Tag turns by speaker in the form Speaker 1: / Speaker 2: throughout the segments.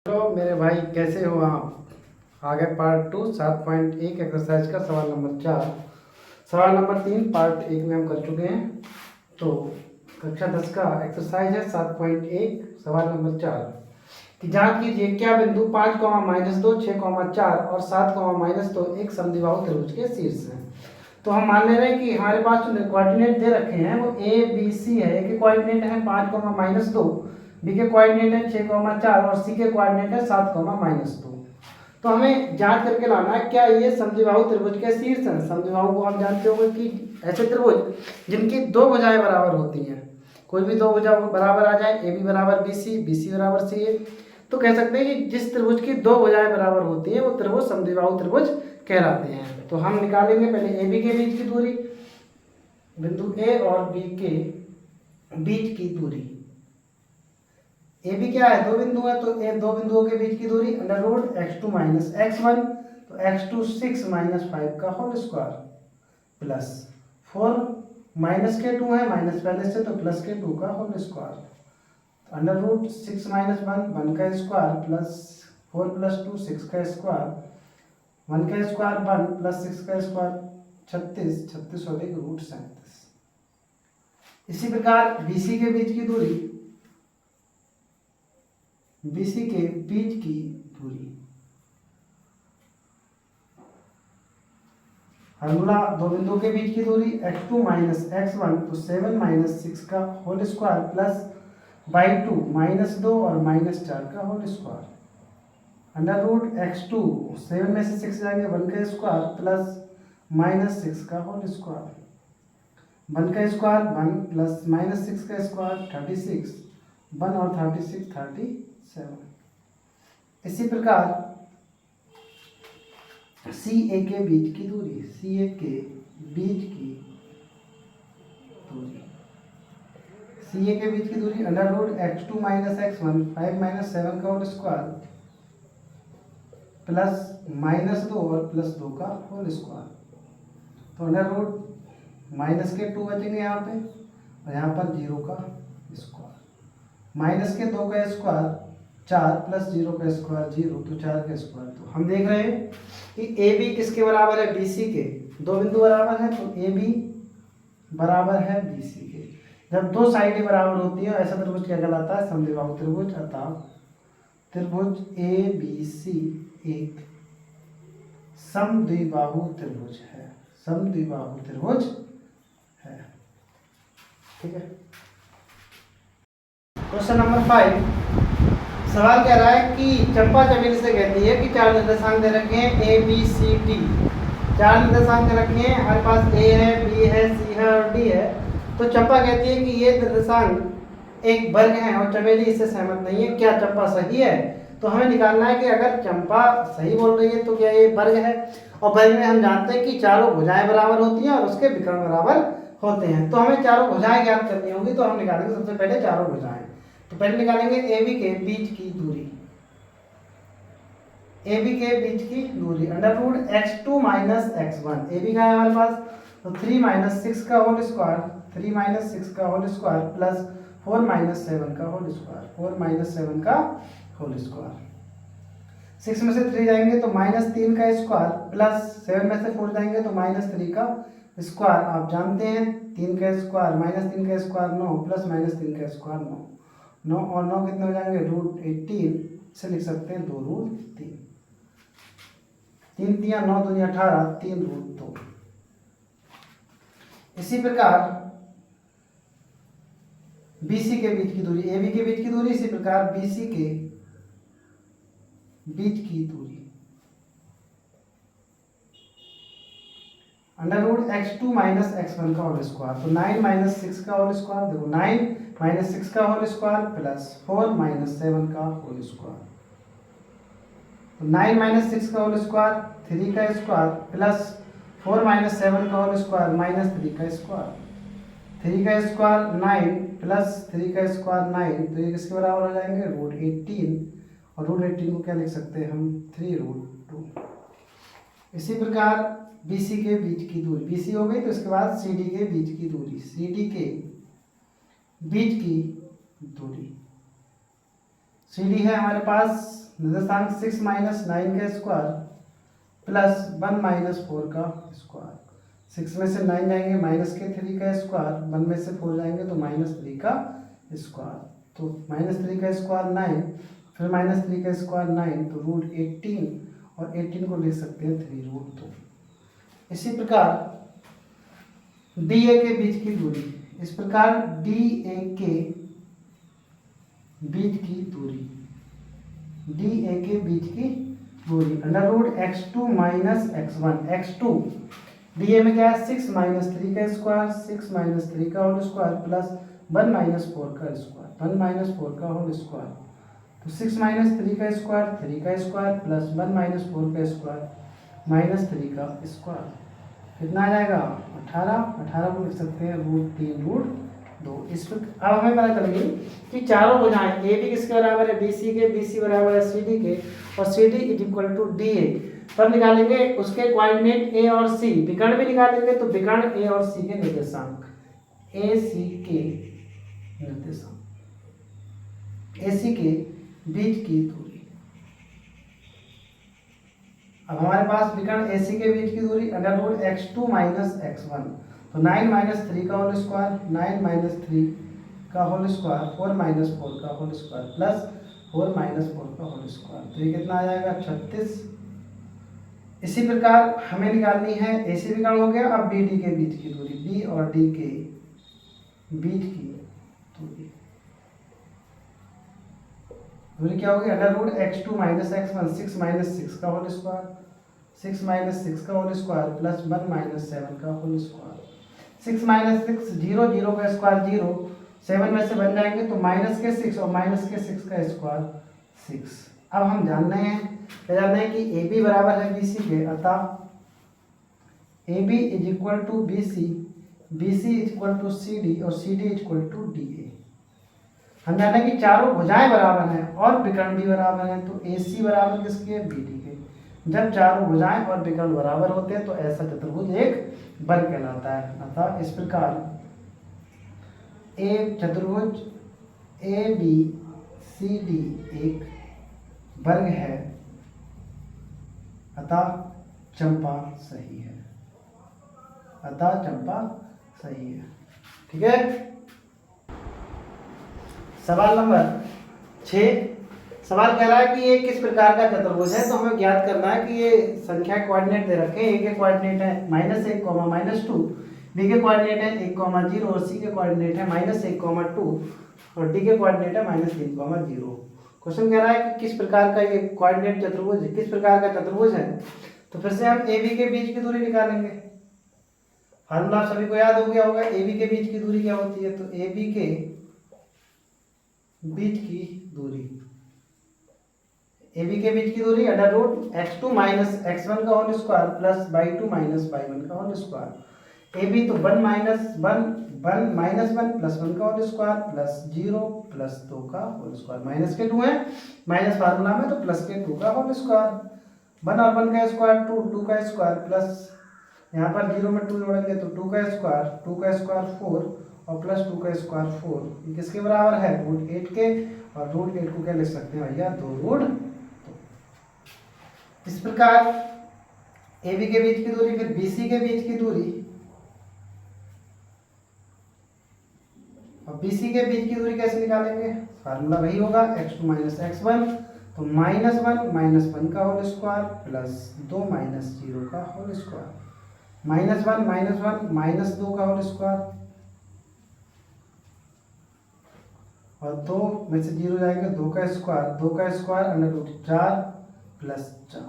Speaker 1: Hello मेरे भाई, कैसे हो आप। आगे पार्ट 2 7.1 एक्सरसाइज का सवाल नंबर 4। सवाल नंबर 3 पार्ट 1 में हम कर चुके हैं। तो कक्षा 10 का एक्सरसाइज है 7.1 सवाल नंबर 4 कि जांच कीजिए क्या बिंदु 5, -2, 6, 4 और 7, -2 एक समद्विबाहु त्रिभुज के शीर्ष हैं। तो हम मान ले रहे हैं कि हमारे पास जो कोऑर्डिनेट दे रखे हैं वो ए बी सी है। ए के कोऑर्डिनेट है 5, -2, बी के कोऑर्डिनेट है 6, 4 और सी के कोऑर्डिनेट है 7, -2। तो हमें जांच करके लाना है क्या ये समद्विबाहु त्रिभुज के शीर्ष हैं। समद्विबाहु को हम जानते होंगे कि ऐसे त्रिभुज जिनकी दो भुजाएं बराबर होती हैं। कोई भी दो भुजा बराबर आ जाए, ए बी बराबर बी सी बराबर सी ए, तो कह सकते हैं कि जिस त्रिभुज की दो भुजाएं बराबर होती हैं वो त्रिभुज समद्विबाहु त्रिभुज कहलाते हैं। तो हम निकालेंगे पहले ए बी के बीच की दूरी, बिंदु ए और बी के बीच की दूरी। ए बी क्या है, दो बिंदु है, तो ए दो बिंदुओं के बीच की दूरी √x2 - x1, तो x2 6 - 5 का होल स्क्वायर प्लस 4 माइनस के 2 है, माइनस पहले से तो प्लस के 2 का होल स्क्वायर, √6 - 1 का स्क्वायर प्लस 4 + 2 6 का स्क्वायर, 1 का स्क्वायर 1 प्लस 6 का स्क्वायर 36 और 1 √37। इसी प्रकार बीसी के बीच की दूरी, बीसी के बीच की दूरी फॉर्मूला दो बिंदुओं के बीच की दूरी x2 - x1, तो 7 - 6 का होल स्क्वायर प्लस बाई 2 -2 और -4 का होल स्क्वायर, √x2 7 में से 6 जाएंगे 1 का स्क्वायर प्लस -6 का होल स्क्वायर, 1 का स्क्वायर 1 प्लस -6 का स्क्वायर 36, 1 और 36 37। इसी प्रकार सी ए के बीच की दूरी, सी ए के बीच की दूरी, सी ए के बीच की दूरी √x2 - x1 5 - 7 का होल स्क्वायर प्लस -2 और +2 का होल स्क्वायर, तो माइनस के 2 बचेंगे यहाँ पे और यहाँ पर 0 का स्क्वायर, माइनस के 2 का स्क्वायर 4 प्लस 0 का स्क्वायर 0, तो 4 का स्क्वायर। तो हम देख रहे हैं कि ए बी किसके बराबर है, बी सी के। दो बिंदु बराबर है तो ए बी बराबर है बी सी के। जब दो साइडें बराबर होती है ऐसा त्रिभुज क्या कहलाता है, समद्विबाहु त्रिभुज। अतः त्रिभुज ए बी सी एक समद्विबाहु त्रिभुज है, समद्विबाहु त्रिभुज है। ठीक है। क्वेश्चन नंबर 5 सवाल कह रहा है कि चंपा चमेली से कहती है कि चार निर्देशांक दे रखे हैं ए बी सी डी। चार निर्देशांक दे रखे हैं, हमारे पास ए है, बी है, सी है और डी है। तो चंपा कहती है कि ये निर्देशांक एक वर्ग है और चमेली इससे सहमत नहीं है, क्या चंपा सही है। तो हमें निकालना है कि अगर चंपा सही बोल रही है तो क्या ये वर्ग है। और वर्ग में हम जानते हैं कि चारों भुजाएं बराबर होती हैं और उसके विकर्ण बराबर होते हैं। तो हमें चारों भुजाएं ज्ञात करनी होगी, तो हम निकालेंगे सबसे पहले चारों भुजाएं। तो पहले निकालेंगे ए बी के बीच की दूरी, ए बी के बीच की दूरी √x2 - x1। ए बी का है हमारे पास, तो 3 - 6 का होल स्क्वायर, 3 - 6 का होल स्क्वायर प्लस 4 - 7 का होल स्क्वायर, 4 - 7 का होल स्क्वायर। 6 में से 3 जाएंगे तो -3 का स्क्वायर प्लस 7 में से 4 जाएंगे तो -3 का स्क्वायर। आप जानते हैं 3 का स्क्वायर -3 का स्क्वायर 9 प्लस -3 का स्क्वायर 9, 9 और 9 कितने हो जाएंगे √18 से लिख सकते हैं 2√3, 3 3 9 2 18, 3√2। इसी प्रकार BC के बीच की दूरी, AB के बीच की दूरी, इसी प्रकार BC के बीच की दूरी √x2 - x1 का होल स्क्वायर, तो 9 - 6 का होल स्क्वायर, देखो 9 - 6 का होल स्क्वायर प्लस 4 - 7 का होल स्क्वायर, तो 9 - 6 का होल स्क्वायर 3 का स्क्वायर प्लस 4 - 7 का होल स्क्वायर -3 का स्क्वायर, 3 का स्क्वायर 9 प्लस 3 का स्क्वायर 9, तो ये किसके बराबर हो जाएंगे √18, और √18 को क्या लिख सकते हैं हम 3√2। इसी प्रकार BC के बीच की दूरी, BC हो गई, तो इसके बाद CD के बीच की दूरी, CD के बीच की दूरी, CD है हमारे पास निर्देशांक 6 माइनस 9 का स्क्वायर प्लस 1 माइनस 4 का स्क्वायर। 6 में से 9 जाएंगे माइनस के 3 का स्क्वायर, 1 में से 4 जाएंगे तो माइनस 3 का स्क्वायर। तो माइनस 3 का स्क्वायर 9, फिर माइनस 3 का स्क्वायर 9, तो रूट 18 और 18 को लिख सकते हैं 3 रूट 2। इसी प्रकार डी ए के बीच की दूरी, इस प्रकार डी ए के बीच की दूरी, डी ए के बीच की दूरी under root x2 minus x1, x2 D A में क्या है 6 माइनस 3 का स्क्वायर, 6 माइनस 3 का होल स्क्वायर प्लस 1 माइनस 4 का स्क्वायर, 1 माइनस 4 का होल स्क्वायर। तो 6 माइनस 3 का स्क्वायर 3 का स्क्वायर प्लस 1 माइनस 4 का स्क्वायर माइनस 3 का स्क्वायर, कितना आ जाएगा 18। 18 को लिख सकते हैं रूट 3 रूट 2। इस पर अब हमें पता चल गई कि चारों भुजाएं ए बी किसके बराबर है, बी सी के, बी सी बराबर है सी डी के, और C D is equal to D A. तब निकालेंगे उसके कोऑर्डिनेट ए और सी, विकर्ण भी निकालेंगे तो विकर्ण ए और सी के निर्देशांक, ए सी के निर्देशांक, ए सी के बीच की दूरी। अब हमारे पास विकर्ण AC के बीच की दूरी under root x2 minus x1, तो 9 माइनस 3 का होल स्क्वायर, 9 माइनस 3 का होल स्क्वायर, 4 माइनस 4 का होल स्क्वायर प्लस 4 माइनस 4 का होल स्क्वायर, तो ये कितना आ जाएगा 36। इसी प्रकार हमें निकालनी है AC विकर्ण हो गया। अब BD के बीच की दूरी, B और D के बीच की दूरी, दूरी क्या होगी under root x2 minus x1, 6 minus 6 का होल स्क्वायर, 6 माइनस 6 का होल स्क्वायर प्लस 1 माइनस 7 का होल स्क्वायर। 6 माइनस 6 0, 0 का स्क्वायर 0, 7 में से बन जाएंगे तो माइनस के 6 और माइनस के 6 का स्क्वायर 6। अब हम जान रहे हैं कि ए बी बराबर है बी सी के, अतः A B is equal to B C, B C is equal to C D और C D is equal to D A. हम जानते हैं कि चारों भुजाएं बराबर हैं और विकर्ण भी बराबर हैं, तो ए सी बराबर किसके है, बी डी के। जब चारों भुजाएं और विकर्ण बराबर होते हैं तो ऐसा चतुर्भुज एक वर्ग कहलाता है। अतः इस प्रकार ए चतुर्भुज ए बी सी डी एक वर्ग है, अतः चंपा सही है, अतः चंपा सही है। ठीक है। सवाल नंबर 6, सवाल कह रहा है कि ये किस प्रकार का चतुर्भुज है, तो हमें ज्ञात करना है कि ये संख्या कोऑर्डिनेट दे रखे हैं। ए के कोऑर्डिनेट है -1, -2, बी के कोऑर्डिनेट है 1, 0 और सी के कोऑर्डिनेट है -1, 2 और डी के कोऑर्डिनेट है -3, 0। क्वेश्चन कह रहा है कि किस प्रकार का ये कोऑर्डिनेट चतुर्भुज है, किस प्रकार का चतुर्भुज है। तो फिर से हम ए बी के बीच की दूरी निकालेंगे। फार्मूला सभी को याद हो गया होगा, ए बी के बीच की दूरी क्या होती है, तो ए बी के बीच की दूरी, ए बी के बीच की दूरी under root x2 minus x1 का whole square plus y2 minus y1 का होल स्क्वायर। ए बी तो 1 माइनस 1 प्लस 1 का होल स्क्वायर प्लस 0 प्लस 2 का होल स्क्वायर, माइनस के 2 है माइनस फार्मूला में तो प्लस के 2 का होल स्क्वायर, 1 और 1 का स्क्वायर 2, 2 का स्क्वायर प्लस यहाँ पर 0 में 2 जोड़ेंगे तो 2 का स्क्वायर 4 और प्लस 2 का स्क्वायर 4, ये किसके बराबर है रूट 8 के, और रूट 8 को क्या लिख सकते हैं भैया 2 रूट 2। इस प्रकार ए बी के बीच की दूरी, फिर बी सी के बीच की दूरी और बी सी के बीच की दूरी कैसे निकालेंगे, फार्मूला वही होगा x2 माइनस x1, तो -1 माइनस 1 का होल स्क्वायर प्लस 2 माइनस 0 का होल स्क्वायर, -1 माइनस 1 माइनस 2 का होल स्क्वायर और 2 में से 0 जाएंगे 2 का स्क्वायर अंडर रूट 4 प्लस 4,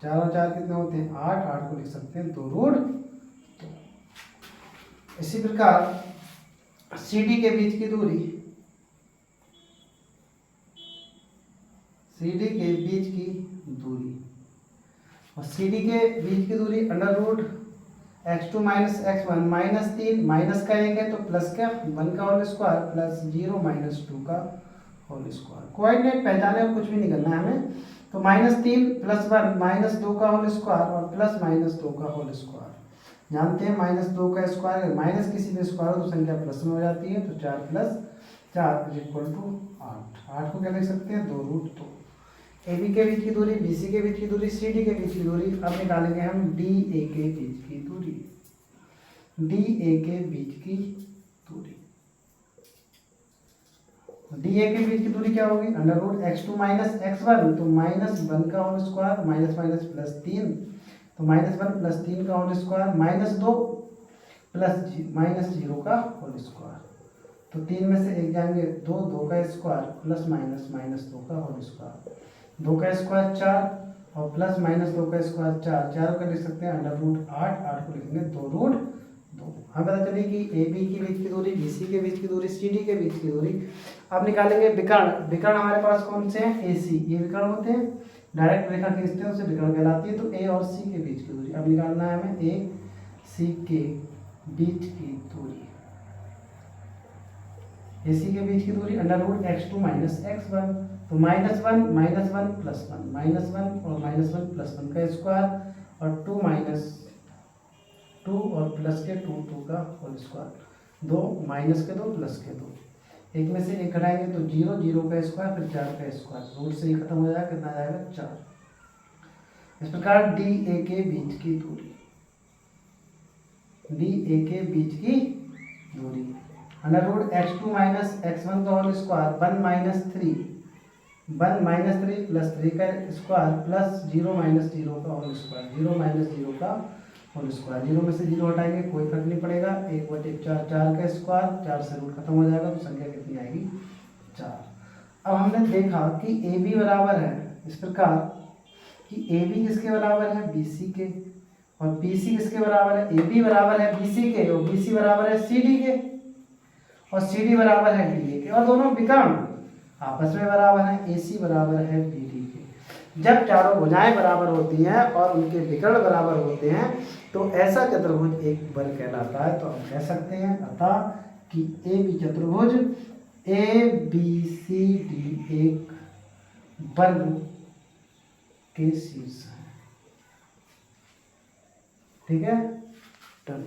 Speaker 1: 4 और 4 कितने होते हैं 8, 8 को लिख सकते हैं 2 रूट 2। इसी प्रकार सी डी के बीच की दूरी, सी डी के बीच की दूरी और सी डी के बीच की दूरी under root x2 minus x1 -3 minus का 1 है तो प्लस का 1 का होल स्क्वायर प्लस 0 माइनस 2 का होल स्क्वायर। कोऑर्डिनेट पहचाने और कुछ भी नहीं करना है हमें, तो -3 प्लस 1 माइनस 2 का होल स्क्वायर और प्लस -2 का होल स्क्वायर। जानते हैं -2 का स्क्वायर, अगर माइनस किसी में स्क्वायर हो तो संख्या प्लस में हो जाती है, तो 4 प्लस 4 इज इक्वल टू 8, 8 को क्या लिख सकते हैं 2 रूट 2। ए बी के बीच की दूरी, बी सी के बीच की दूरी, सी डी के बीच की दूरी। अब निकालेंगे हम डी ए के बीच की दूरी, डी ए के बीच की दूरी। डी ए के बीच की दूरी क्या होगी, under root x2 minus x1, तो -1 का whole square, minus minus plus 3, तो -1 प्लस 3 का होल स्क्वायर, -2 प्लस -0 का होल स्क्वायर, तो 3 में से 1 जाएंगे 2, 2 का स्क्वायर प्लस माइनस -2 का होल स्क्वायर, 2 का स्क्वायर 4 और प्लस -2 का स्क्वायर 4, 4 को लिख सकते हैं अंडर रूट 8, 8 को लिखेंगे 2 रूट 2। हमें पता चली कि ए बी के बीच की दूरी, बी सी के बीच की दूरी, सी डी के बीच की दूरी। अब निकालेंगे विकर्ण। विकर्ण हमारे पास कौन से हैं, ए सी, ये विकर्ण होते हैं, डायरेक्ट रेखा खींचते हैं उसे विकर्ण कहलाती है। तो ए और सी के बीच की दूरी, अब निकालना है हमें ए सी के बीच की दूरी, ए सी के बीच की दूरी under root x2 minus x1, तो -1 प्लस 1, -1 और -1 प्लस 1 का स्क्वायर और 2 माइनस 2 और प्लस के 2, 2 का होल स्क्वायर, 2 माइनस के 2 प्लस के 2, एक में से एक घटाएंगे तो 0, 0 का स्क्वायर फिर 4 का स्क्वायर, रूट से ही खत्म हो जाएगा, कितना जाएगा 4। इस प्रकार डी ए के बीच की दूरी, डी ए के बीच की दूरी under root x2 minus x1 का होल स्क्वायर, 1 माइनस 3 प्लस 3 का स्क्वायर प्लस 0 माइनस 0 का होल स्क्वायर, 0 माइनस 0 का होल स्क्वायर, 0 में से 0 हटाएंगे कोई फर्क नहीं पड़ेगा, 1/4, 4 का स्क्वायर, 4 से रूट खत्म हो जाएगा, तो संख्या कितनी आएगी 4। अब हमने देखा कि ए बी बराबर है इस प्रकार कि ए बी किसके बराबर है, बी सी के, और बी सी किसके बराबर है, ए बी बराबर है बी सी के, और बी सी बराबर है सी डी के, और सी डी बराबर है डी ए के, और दोनों विकर्ण आपस में बराबर हैं, ए सी बराबर है बी डी के। जब चारों भुजाएं बराबर होती हैं और उनके विकर्ण बराबर होते हैं तो ऐसा चतुर्भुज एक वर्ग कहलाता है। तो हम कह सकते हैं अतः कि ए बी चतुर्भुज ए बी सी डी एक वर्ग के शीर्ष है। ठीक है, डन।